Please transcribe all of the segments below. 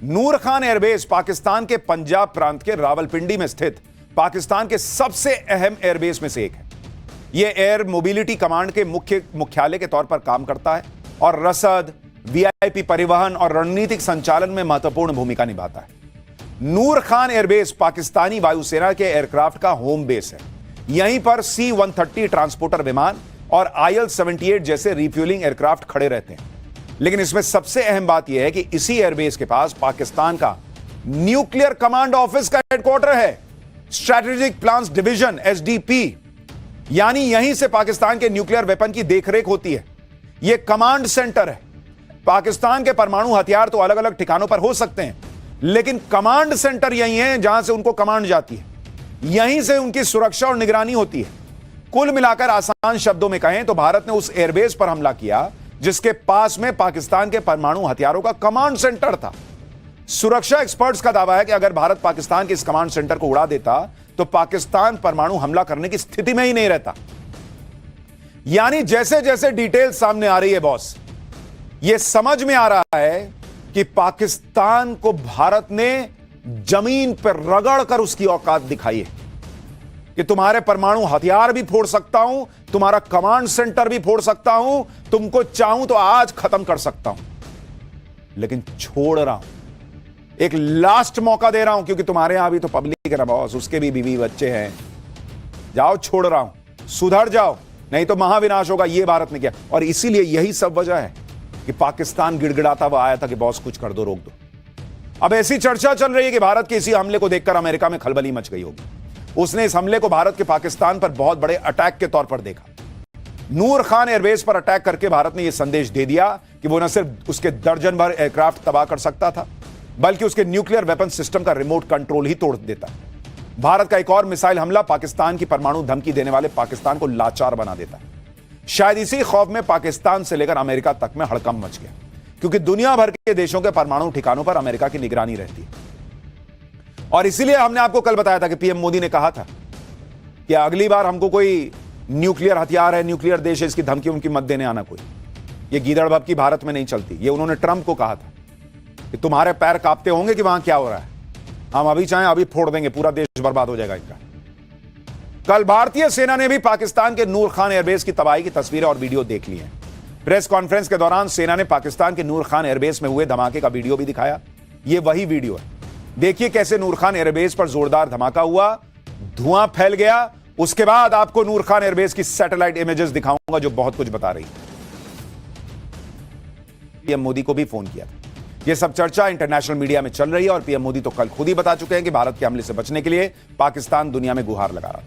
नूर Khan airbase Pakistan के पंजाब प्रांत के रावलपिंडी में स्थित पाकिस्तान के सबसे अहम एयरबेस में से एक है। यह एयर मोबिलिटी कमांड के मुख्यालय के तौर पर काम करता है और रसद, वीआईपी परिवहन और रणनीतिक संचालन में महत्वपूर्ण भूमिका निभाता है। नूर खान एयरबेस पाकिस्तानी वायुसेना के एयरक्राफ्ट का होम बेस है। यहीं पर C-130 ट्रांसपोर्टर विमान और IL-78 जैसे रिफ्यूलिंग एयरक्राफ्ट खड़े रहते हैं। लेकिन इसमें सबसे अहम बात यह है कि इसी एयरबेस के पास पाकिस्तान का न्यूक्लियर कमांड ऑफिस का हेडक्वार्टर है, स्ट्रेटेजिक प्लान्स डिवीजन SDP, यानी यहीं से पाकिस्तान के न्यूक्लियर वेपन की देखरेख होती है। यह कमांड सेंटर है। पाकिस्तान के परमाणु हथियार तो अलग अलग ठिकानों पर हो सकते हैं, लेकिन कमांड सेंटर यही है जहां से उनको कमांड जाती है, यहीं से उनकी सुरक्षा और निगरानी होती है। कुल मिलाकर आसान शब्दों में कहें तो भारत ने उस एयरबेस पर हमला किया जिसके पास में पाकिस्तान के परमाणु हथियारों का कमांड सेंटर था। सुरक्षा एक्सपर्ट्स का दावा है कि अगर भारत पाकिस्तान के इस कमांड सेंटर को उड़ा देता तो पाकिस्तान परमाणु हमला करने की स्थिति में ही नहीं रहता। यानी जैसे जैसे डिटेल सामने आ रही है बॉस, यह समझ में आ रहा है कि पाकिस्तान को भारत ने जमीन पर रगड़ कर उसकी औकात दिखाई है कि तुम्हारे परमाणु हथियार भी फोड़ सकता हूं, तुम्हारा कमांड सेंटर भी फोड़ सकता हूं, तुमको चाहूं तो आज खत्म कर सकता हूं, लेकिन छोड़ रहा हूं, एक लास्ट मौका दे रहा हूं, क्योंकि तुम्हारे यहां भी तो पब्लिक है ना बॉस, उसके भी बीवी बच्चे हैं। जाओ, छोड़ रहा हूं, सुधर जाओ, नहीं तो महाविनाश होगा। यह भारत ने किया और इसीलिए यही सब वजह है कि पाकिस्तान गिड़गिड़ाता हुआ आया था कि बॉस कुछ कर दो, रोक दो। अब ऐसी चर्चा चल रही है कि भारत के इसी हमले को देखकर अमेरिका में खलबली मच गई होगी। उसने इस हमले को भारत के पाकिस्तान पर बहुत बड़े अटैक के तौर पर देखा। नूर खान एयरबेस पर अटैक करके भारत ने यह संदेश दे दिया कि वो न सिर्फ उसके दर्जन भर एयरक्राफ्ट तबाह कर सकता था, बल्कि उसके न्यूक्लियर वेपन सिस्टम का रिमोट कंट्रोल ही तोड़ देता। भारत का एक और मिसाइल हमला पाकिस्तान की परमाणु धमकी देने वाले पाकिस्तान को लाचार बना देता है। शायद इसी खौफ में पाकिस्तान से लेकर अमेरिका तक में हड़कंप मच गया, क्योंकि दुनिया भर के देशों के परमाणु ठिकानों पर अमेरिका की निगरानी रहती है। और इसीलिए हमने आपको कल बताया था कि पीएम मोदी ने कहा था कि अगली बार हमको कोई न्यूक्लियर हथियार है, न्यूक्लियर देश है, इसकी धमकी उनकी मत देने आना कोई। ये गीदड़ भपकी भारत में नहीं चलती। ये उन्होंने ट्रंप को कहा था कि तुम्हारे पैर कांपते होंगे कि वहां क्या हो रहा है, हम अभी चाहें अभी फोड़ देंगे, पूरा देश बर्बाद हो जाएगा इनका। कल भारतीय सेना ने भी पाकिस्तान के नूर खान एयरबेस की तबाही की तस्वीरें और वीडियो देख ली हैं। प्रेस कॉन्फ्रेंस के दौरान सेना ने पाकिस्तान के नूर खान एयरबेस में हुए धमाके का वीडियो भी दिखाया। यह वही वीडियो है। देखिए कैसे नूर खान एयरबेस पर जोरदार धमाका हुआ, धुआं फैल गया। उसके बाद आपको नूर खान एयरबेस की सैटेलाइट इमेजेस दिखाऊंगा जो बहुत कुछ बता रही है। पीएम मोदी को भी फोन किया था। यह सब चर्चा इंटरनेशनल मीडिया में चल रही है और पीएम मोदी तो कल खुद ही बता चुके हैं कि भारत के हमले से बचने के लिए पाकिस्तान दुनिया में गुहार लगा रहा था।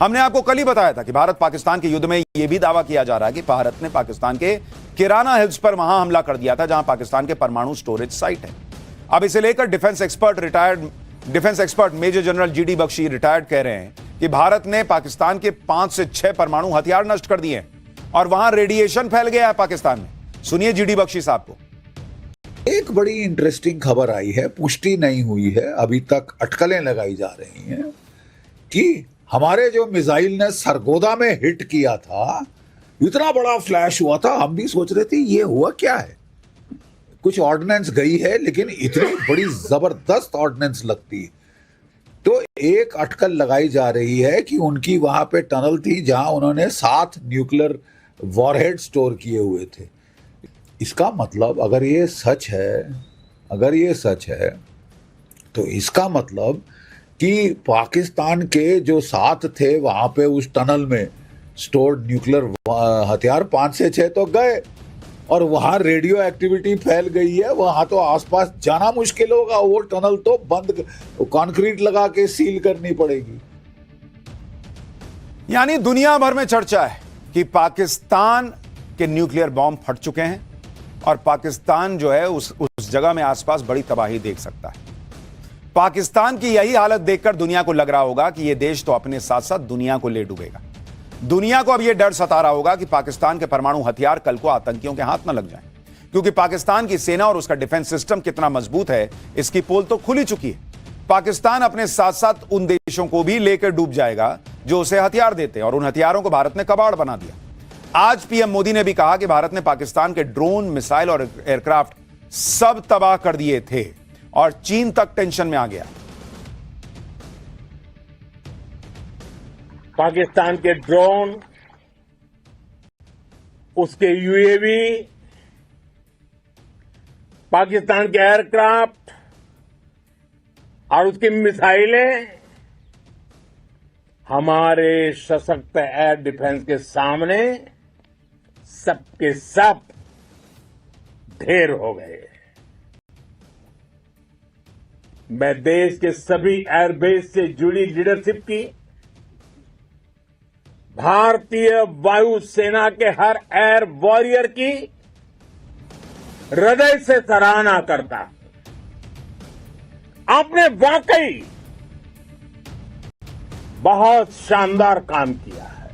हमने आपको कल ही बताया था कि भारत पाकिस्तान के युद्ध में यह भी दावा किया जा रहा है कि भारत ने पाकिस्तान के किराना हिल्स पर वहां हमला कर दिया था जहां पाकिस्तान के परमाणु स्टोरेज साइट है। अब इसे लेकर defence expert major general GD Bakshi retired कह रहे हैं कि भारत ने पाकिस्तान के 5 से 6 परमाणु हथियार नष्ट कर दिए और वहां रेडिएशन फैल गया है पाकिस्तान में। सुनिए GD बख्शी साहब को। एक बड़ी इंटरेस्टिंग खबर आई है, पुष्टि नहीं हुई है, अभी तक अटकलें लगाई जा रही हैं कि हमारे जो मिसाइल ने सरगोदा में हिट किया था, इतना बड़ा फ्लैश हुआ था, हम भी सोच रहे थे ये हुआ क्या है। कुछ ऑर्डिनेंस गई है, लेकिन इतनी बड़ी जबरदस्त ऑर्डिनेंस लगती है। तो एक अटकल लगाई जा रही है कि उनकी वहां पे टनल थी जहां उन्होंने 7 न्यूक्लियर वॉरहेड स्टोर किए हुए थे। इसका मतलब अगर ये सच है तो इसका मतलब कि पाकिस्तान के जो 7 थे वहां पे उस टनल में स्टोर्ड न्यूक्लियर हथियार 5 से 6 तो गए और वहां रेडियो एक्टिविटी फैल गई है। वहां तो आसपास जाना मुश्किल होगा, वो टनल तो बंद, कंक्रीट लगा के सील करनी पड़ेगी। यानी दुनिया भर में चर्चा है कि पाकिस्तान के न्यूक्लियर बॉम्ब फट चुके हैं और पाकिस्तान जो है उस जगह में आसपास बड़ी तबाही देख सकता है। पाकिस्तान की यही हालत देखकर दुनिया को लग रहा होगा कि यह देश तो अपने साथ साथ दुनिया को ले डूबेगा। दुनिया को अब यह डर सता रहा होगा कि पाकिस्तान के परमाणु हथियार कल को आतंकियों के हाथ न लग जाएं, क्योंकि पाकिस्तान की सेना और उसका डिफेंस सिस्टम कितना मजबूत है इसकी पोल तो खुल ही चुकी है। पाकिस्तान अपने साथ साथ उन देशों को भी लेकर डूब जाएगा जो उसे हथियार देते हैं और उन हथियारों को भारत ने कबाड़ बना दिया। आज पीएम मोदी ने भी कहा कि भारत ने पाकिस्तान के ड्रोन, मिसाइल और एयरक्राफ्ट सब तबाह कर दिए थे और चीन तक टेंशन में आ गया। पाकिस्तान के ड्रोन, उसके यूएवी, पाकिस्तान के एयरक्राफ्ट और उसकी मिसाइलें हमारे सशक्त एयर डिफेंस के सामने सबके सब ढेर हो गए। मैं देश के सभी एयरबेस से जुड़ी लीडरशिप की, भारतीय वायुसेना के हर एयर वॉरियर की हृदय से सराहना करता हूं। आपने वाकई बहुत शानदार काम किया है।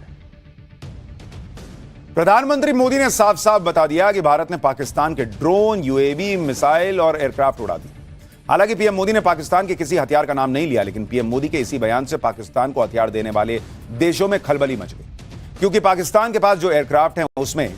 प्रधानमंत्री मोदी ने साफ साफ बता दिया कि भारत ने पाकिस्तान के ड्रोन, यूएवी, मिसाइल और एयरक्राफ्ट उड़ा दिए। हालांकि पीएम मोदी ने पाकिस्तान के किसी हथियार का नाम नहीं लिया, लेकिन पीएम मोदी के इसी बयान से पाकिस्तान को हथियार देने वाले देशों में खलबली मच गई, क्योंकि पाकिस्तान के पास जो एयरक्राफ्ट हैं उसमें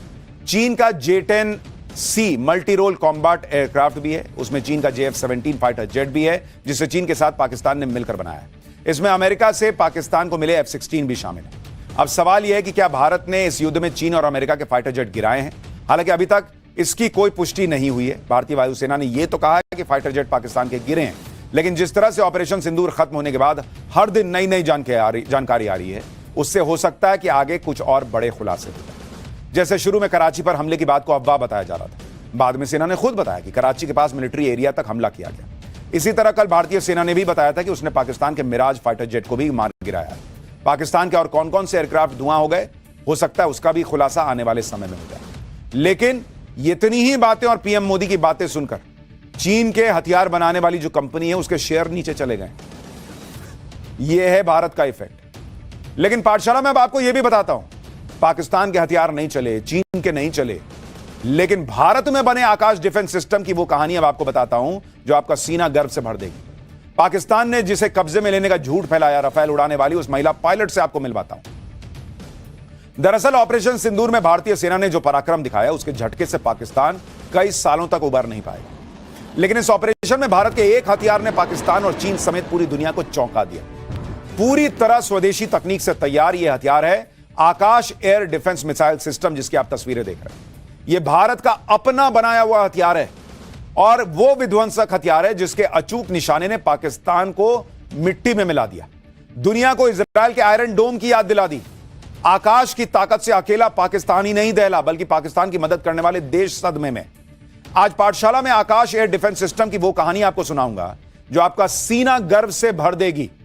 चीन का J-10C multi role combat aircraft भी है, उसमें चीन का JF-17 फाइटर जेट भी है, जिसे चीन के साथ पाकिस्तान ने मिलकर बनाया है। इसमें अमेरिका से पाकिस्तान को मिले F-16 भी शामिल है। अब सवाल यह है कि क्या भारत ने इस युद्ध में चीन और अमेरिका के फाइटर जेट गिराए हैं? हालांकि अभी तक इसकी कोई पुष्टि नहीं हुई है। भारतीय वायुसेना ने यह तो कहा है कि फाइटर जेट पाकिस्तान के गिरे हैं, लेकिन जिस तरह से ऑपरेशन सिंदूर खत्म होने के बाद हर दिन नई नई जानकारी आ रही है, उससे हो सकता है कि आगे कुछ और बड़े खुलासे हो जाए। जैसे शुरू में कराची पर हमले की बात को अफवाह बताया जा रहा था, बाद में सेना ने खुद बताया कि कराची के पास मिलिट्री एरिया तक हमला किया गया। इसी तरह कल भारतीय सेना ने भी बताया था कि उसने पाकिस्तान के मिराज फाइटर जेट को भी मार गिराया है। पाकिस्तान के और कौन कौन से एयरक्राफ्ट धुआं हो गए, हो सकता है उसका भी खुलासा आने वाले समय में हो जाए। लेकिन इतनी ही बातें और पीएम मोदी की बातें सुनकर चीन के हथियार बनाने वाली जो कंपनी है उसके शेयर नीचे चले गए। यह है भारत का इफेक्ट। लेकिन पाठशाला में अब आपको यह भी बताता हूं, पाकिस्तान के हथियार नहीं चले, चीन के नहीं चले, लेकिन भारत में बने आकाश डिफेंस सिस्टम की वो कहानी अब आपको बताता हूं जो आपका सीना गर्व से भर देगी। पाकिस्तान ने जिसे कब्जे में लेने का झूठ फैलाया, राफेल उड़ाने वाली उस महिला पायलट से आपको मिलवाता हूं। दरअसल ऑपरेशन सिंदूर में भारतीय सेना ने जो पराक्रम दिखाया, उसके झटके से पाकिस्तान कई सालों तक उबर नहीं पाएगा। लेकिन इस ऑपरेशन में भारत के एक हथियार ने पाकिस्तान और चीन समेत पूरी दुनिया को चौंका दिया। पूरी तरह स्वदेशी तकनीक से तैयार यह हथियार है आकाश एयर डिफेंस मिसाइल सिस्टम, जिसकी आप तस्वीरें देख रहे हैं। यह भारत का अपना बनाया हुआ हथियार है और वो विध्वंसक हथियार है जिसके अचूक निशाने ने पाकिस्तान को मिट्टी में मिला दिया, दुनिया को इजराइल के आयरन डोम की याद दिला दी। आकाश की ताकत से अकेला पाकिस्तान ही नहीं दहला, बल्कि पाकिस्तान की मदद करने वाले देश सदमे में। आज पाठशाला में आकाश एयर डिफेंस सिस्टम की वो कहानी आपको सुनाऊंगा जो आपका सीना गर्व से भर देगी।